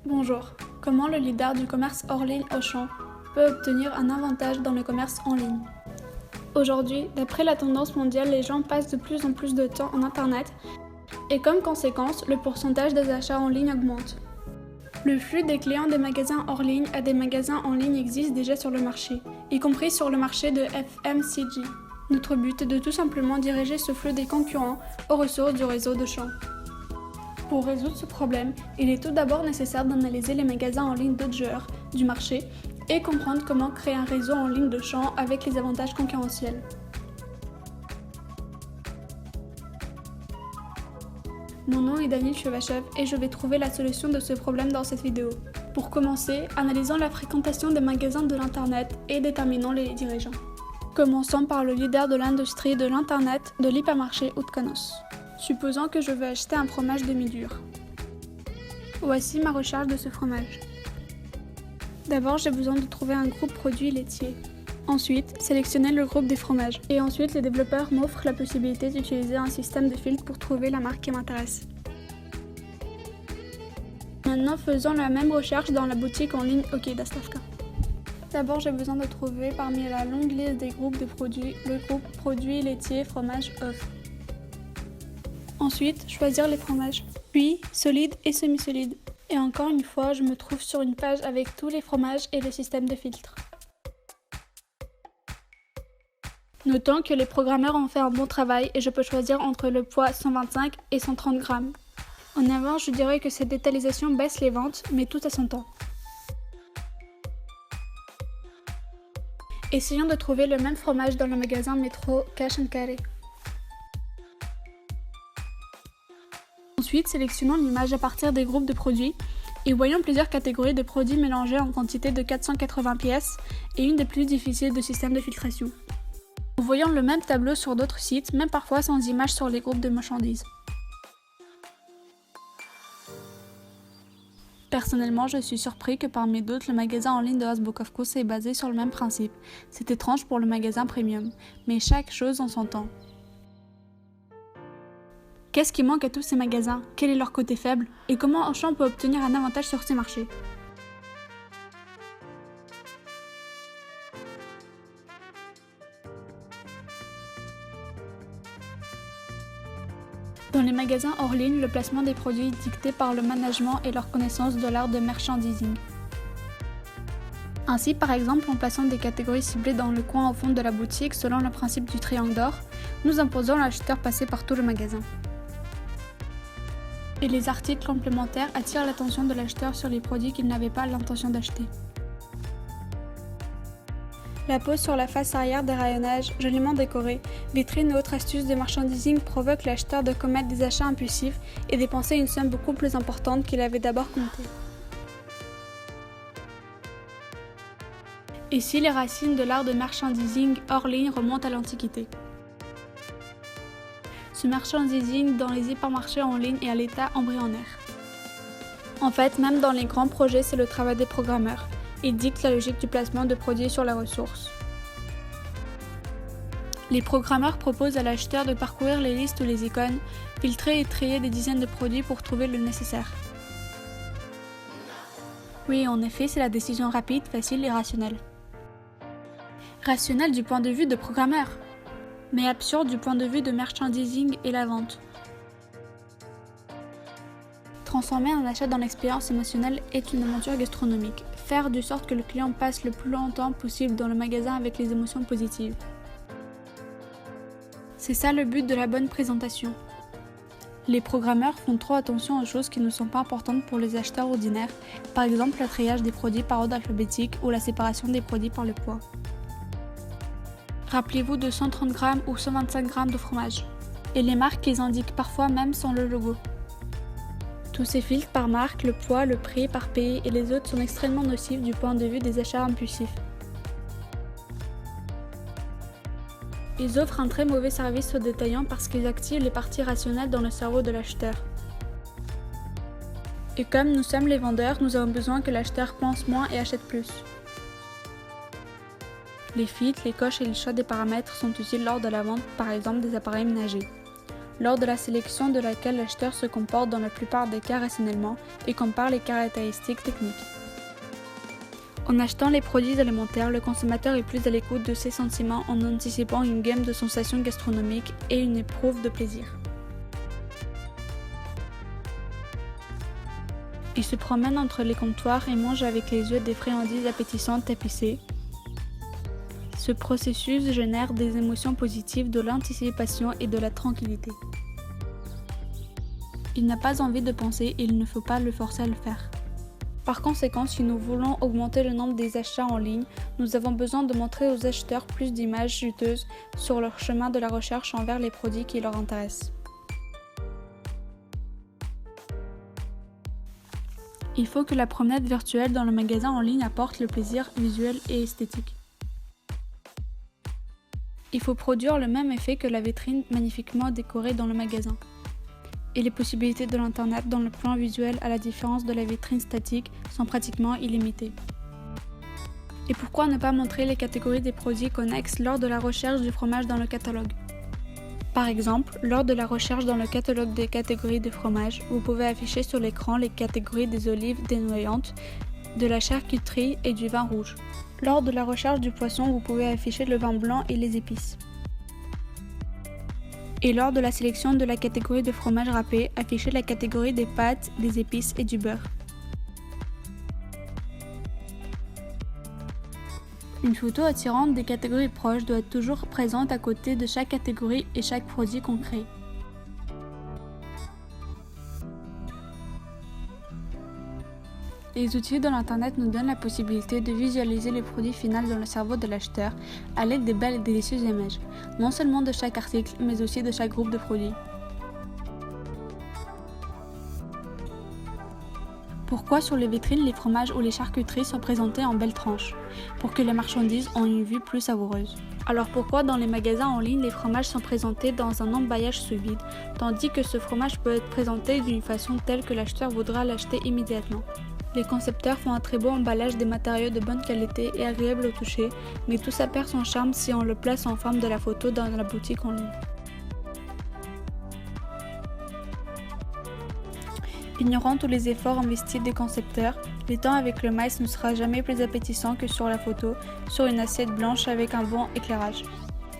Bonjour. Comment le leader du commerce hors ligne Auchan peut obtenir un avantage dans le commerce en ligne? Aujourd'hui, d'après la tendance mondiale, les gens passent de plus en plus de temps en Internet et comme conséquence, le pourcentage des achats en ligne augmente. Le flux des clients des magasins hors ligne à des magasins en ligne existe déjà sur le marché, y compris sur le marché de FMCG. Notre but est de tout simplement diriger ce flux des concurrents aux ressources du réseau d'Auchan. Pour résoudre ce problème, il est tout d'abord nécessaire d'analyser les magasins en ligne d'autres joueurs du marché et comprendre comment créer un réseau en ligne d'Auchan avec les avantages concurrentiels. Mon nom est Daniel Chevachev et je vais trouver la solution de ce problème dans cette vidéo. Pour commencer, analysons la fréquentation des magasins de l'Internet et déterminons les dirigeants. Commençons par le leader de l'industrie de l'Internet de l'hypermarché Utkanos. Supposons que je veux acheter un fromage demi-dur. Voici ma recherche de ce fromage. D'abord, j'ai besoin de trouver un groupe produit laitier. Ensuite, sélectionner le groupe des fromages. Et ensuite, les développeurs m'offrent la possibilité d'utiliser un système de filtre pour trouver la marque qui m'intéresse. Maintenant, faisons la même recherche dans la boutique en ligne OK Dostavka. D'abord, j'ai besoin de trouver parmi la longue liste des groupes de produits, le groupe produits laitiers, fromage, œufs. Ensuite, choisir les fromages, puis solides et semi-solides. Et encore une fois, je me trouve sur une page avec tous les fromages et le système de filtre. Notons que les programmeurs ont fait un bon travail et je peux choisir entre le poids 125 et 130 grammes. En avant, je dirais que cette détaillisation baisse les ventes, mais tout à son temps. Essayons de trouver le même fromage dans le magasin métro Cash & Carry. Ensuite, sélectionnons l'image à partir des groupes de produits et voyons plusieurs catégories de produits mélangés en quantité de 480 pièces et une des plus difficiles de système de filtration. Nous voyons le même tableau sur d'autres sites, même parfois sans image sur les groupes de marchandises. Personnellement, je suis surpris que parmi d'autres, le magasin en ligne de Hasbukovko est basé sur le même principe. C'est étrange pour le magasin premium, mais chaque chose en son temps. Qu'est-ce qui manque à tous ces magasins? Quel est leur côté faible? Et comment Auchan peut obtenir un avantage sur ces marchés? Dans les magasins hors ligne, le placement des produits est dicté par le management et leur connaissance de l'art de merchandising. Ainsi, par exemple, en plaçant des catégories ciblées dans le coin au fond de la boutique selon le principe du triangle d'or, nous imposons à l'acheteur passer par tout le magasin. Et les articles complémentaires attirent l'attention de l'acheteur sur les produits qu'il n'avait pas l'intention d'acheter. La pose sur la face arrière des rayonnages, joliment décorés, vitrines et autres astuces de merchandising provoquent l'acheteur de commettre des achats impulsifs et dépenser une somme beaucoup plus importante qu'il avait d'abord comptée. Ici, les racines de l'art de merchandising hors ligne remontent à l'Antiquité. Ce merchandising dans les hypermarchés en ligne est à l'état embryonnaire. En fait, même dans les grands projets, c'est le travail des programmeurs. Ils dictent la logique du placement de produits sur la ressource. Les programmeurs proposent à l'acheteur de parcourir les listes ou les icônes, filtrer et trier des dizaines de produits pour trouver le nécessaire. Oui, en effet, c'est la décision rapide, facile et rationnelle. Rationnelle du point de vue de programmeur, mais absurde du point de vue de merchandising et la vente. Transformer un achat dans l'expérience émotionnelle est une aventure gastronomique. Faire de sorte que le client passe le plus longtemps possible dans le magasin avec les émotions positives. C'est ça le but de la bonne présentation. Les programmeurs font trop attention aux choses qui ne sont pas importantes pour les acheteurs ordinaires, par exemple le triage des produits par ordre alphabétique ou la séparation des produits par le poids. Rappelez-vous de 130 grammes ou 125 grammes de fromage. Et les marques qu'ils indiquent parfois même sans le logo. Tous ces filtres par marque, le poids, le prix par pays et les autres sont extrêmement nocifs du point de vue des achats impulsifs. Ils offrent un très mauvais service aux détaillants parce qu'ils activent les parties rationnelles dans le cerveau de l'acheteur. Et comme nous sommes les vendeurs, nous avons besoin que l'acheteur pense moins et achète plus. Les filtres, les coches et le choix des paramètres sont utiles lors de la vente, par exemple des appareils ménagers. lors de la sélection de laquelle l'acheteur se comporte dans la plupart des cas rationnellement et compare les caractéristiques techniques. En achetant les produits alimentaires, le consommateur est plus à l'écoute de ses sentiments en anticipant une gamme de sensations gastronomiques et une éprouve de plaisir. Il se promène entre les comptoirs et mange avec les yeux des friandises appétissantes épicées. Ce processus génère des émotions positives, de l'anticipation et de la tranquillité. Il n'a pas envie de penser et il ne faut pas le forcer à le faire. Par conséquent, si nous voulons augmenter le nombre des achats en ligne, nous avons besoin de montrer aux acheteurs plus d'images juteuses sur leur chemin de la recherche envers les produits qui leur intéressent. Il faut que la promenade virtuelle dans le magasin en ligne apporte le plaisir visuel et esthétique. Il faut produire le même effet que la vitrine magnifiquement décorée dans le magasin. Et les possibilités de l'Internet dans le plan visuel, à la différence de la vitrine statique, sont pratiquement illimitées. Et pourquoi ne pas montrer les catégories des produits connexes lors de la recherche du fromage dans le catalogue? Par exemple, lors de la recherche dans le catalogue des catégories de fromage, vous pouvez afficher sur l'écran les catégories des olives dénoyantes, de la charcuterie et du vin rouge. Lors de la recherche du poisson, vous pouvez afficher le vin blanc et les épices. Et lors de la sélection de la catégorie de fromage râpé, affichez la catégorie des pâtes, des épices et du beurre. Une photo attirante des catégories proches doit être toujours présente à côté de chaque catégorie et chaque produit qu'on crée. Les outils de l'Internet nous donnent la possibilité de visualiser le produit final dans le cerveau de l'acheteur à l'aide des belles et délicieuses images, non seulement de chaque article, mais aussi de chaque groupe de produits. Pourquoi sur les vitrines les fromages ou les charcuteries sont présentés en belles tranches? Pour que les marchandises aient une vue plus savoureuse. Alors pourquoi dans les magasins en ligne les fromages sont présentés dans un emballage sous vide, tandis que ce fromage peut être présenté d'une façon telle que l'acheteur voudra l'acheter immédiatement? Les concepteurs font un très beau emballage des matériaux de bonne qualité et agréable au toucher, mais tout ça perd son charme si on le place en forme de la photo dans la boutique en ligne. Ignorant tous les efforts investis des concepteurs, l'étang avec le maïs ne sera jamais plus appétissant que sur la photo, sur une assiette blanche avec un bon éclairage.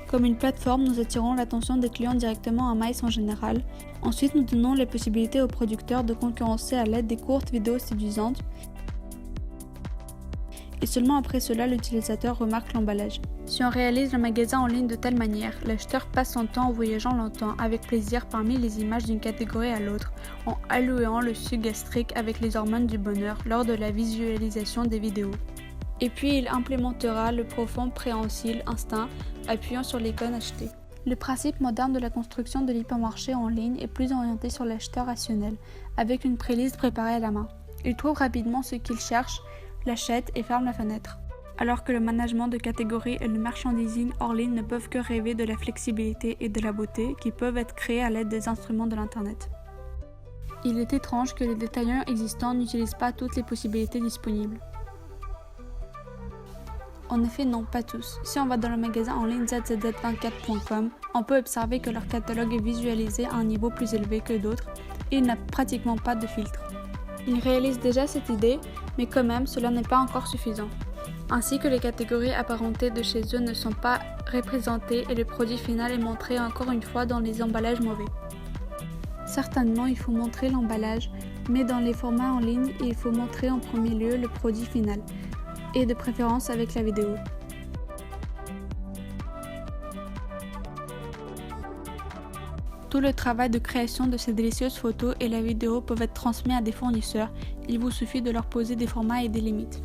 Comme une plateforme, nous attirons l'attention des clients directement à maïs en général. Ensuite, nous donnons la possibilité aux producteurs de concurrencer à l'aide des courtes vidéos séduisantes. Et seulement après cela, l'utilisateur remarque l'emballage. Si on réalise le magasin en ligne de telle manière, l'acheteur passe son temps en voyageant longtemps avec plaisir parmi les images d'une catégorie à l'autre, en allouant le suc gastrique avec les hormones du bonheur lors de la visualisation des vidéos. Et puis il implémentera le profond préhensile instinct, appuyant sur l'icône acheter. Le principe moderne de la construction de l'hypermarché en ligne est plus orienté sur l'acheteur rationnel, avec une préliste préparée à la main. Il trouve rapidement ce qu'il cherche, l'achète et ferme la fenêtre. Alors que le management de catégories et le merchandising hors ligne ne peuvent que rêver de la flexibilité et de la beauté qui peuvent être créés à l'aide des instruments de l'Internet. Il est étrange que les détaillants existants n'utilisent pas toutes les possibilités disponibles. En effet, non, pas tous. Si on va dans le magasin en ligne zzz24.com, on peut observer que leur catalogue est visualisé à un niveau plus élevé que d'autres et il n'a pratiquement pas de filtre. Ils réalisent déjà cette idée, mais quand même, cela n'est pas encore suffisant. Ainsi que les catégories apparentées de chez eux ne sont pas représentées et le produit final est montré encore une fois dans les emballages mauvais. Certainement, il faut montrer l'emballage, mais dans les formats en ligne, il faut montrer en premier lieu le produit final, et de préférence avec la vidéo. Tout le travail de création de ces délicieuses photos et la vidéo peuvent être transmis à des fournisseurs, il vous suffit de leur poser des formats et des limites.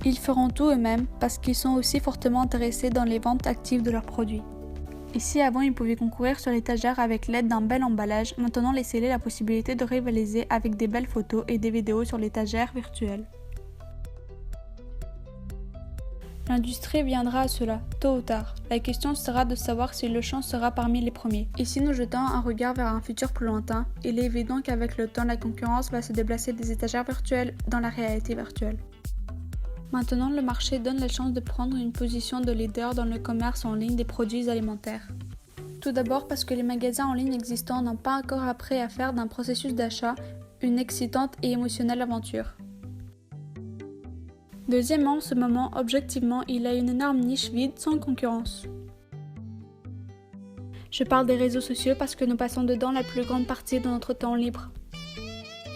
Ils feront tout eux-mêmes parce qu'ils sont aussi fortement intéressés dans les ventes actives de leurs produits. Et si avant ils pouvaient concourir sur l'étagère avec l'aide d'un bel emballage, maintenant laissez-les la possibilité de rivaliser avec des belles photos et des vidéos sur l'étagère virtuelle. L'industrie viendra à cela, tôt ou tard. La question sera de savoir si le champ sera parmi les premiers. Et si nous jetons un regard vers un futur plus lointain, il est évident qu'avec le temps, la concurrence va se déplacer des étagères virtuelles dans la réalité virtuelle. Maintenant, le marché donne la chance de prendre une position de leader dans le commerce en ligne des produits alimentaires. Tout d'abord parce que les magasins en ligne existants n'ont pas encore appris à faire d'un processus d'achat une excitante et émotionnelle aventure. Deuxièmement, en ce moment, objectivement, il a une énorme niche vide sans concurrence. Je parle des réseaux sociaux parce que nous passons dedans la plus grande partie de notre temps libre.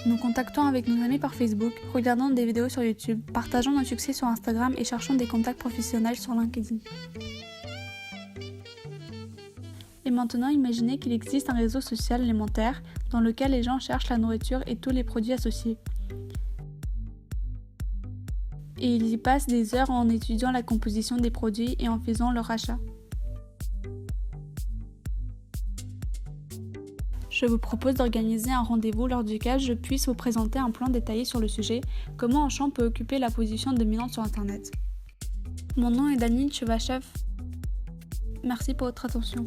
Nous contactons avec nos amis par Facebook, regardons des vidéos sur YouTube, partageons nos succès sur Instagram et cherchons des contacts professionnels sur LinkedIn. Et maintenant, imaginez qu'il existe un réseau social alimentaire dans lequel les gens cherchent la nourriture et tous les produits associés. Et ils y passent des heures en étudiant la composition des produits et en faisant leur achat. Je vous propose d'organiser un rendez-vous lors duquel je puisse vous présenter un plan détaillé sur le sujet, comment Auchan peut occuper la position dominante sur Internet. Mon nom est Daniel Chevachev. Merci pour votre attention.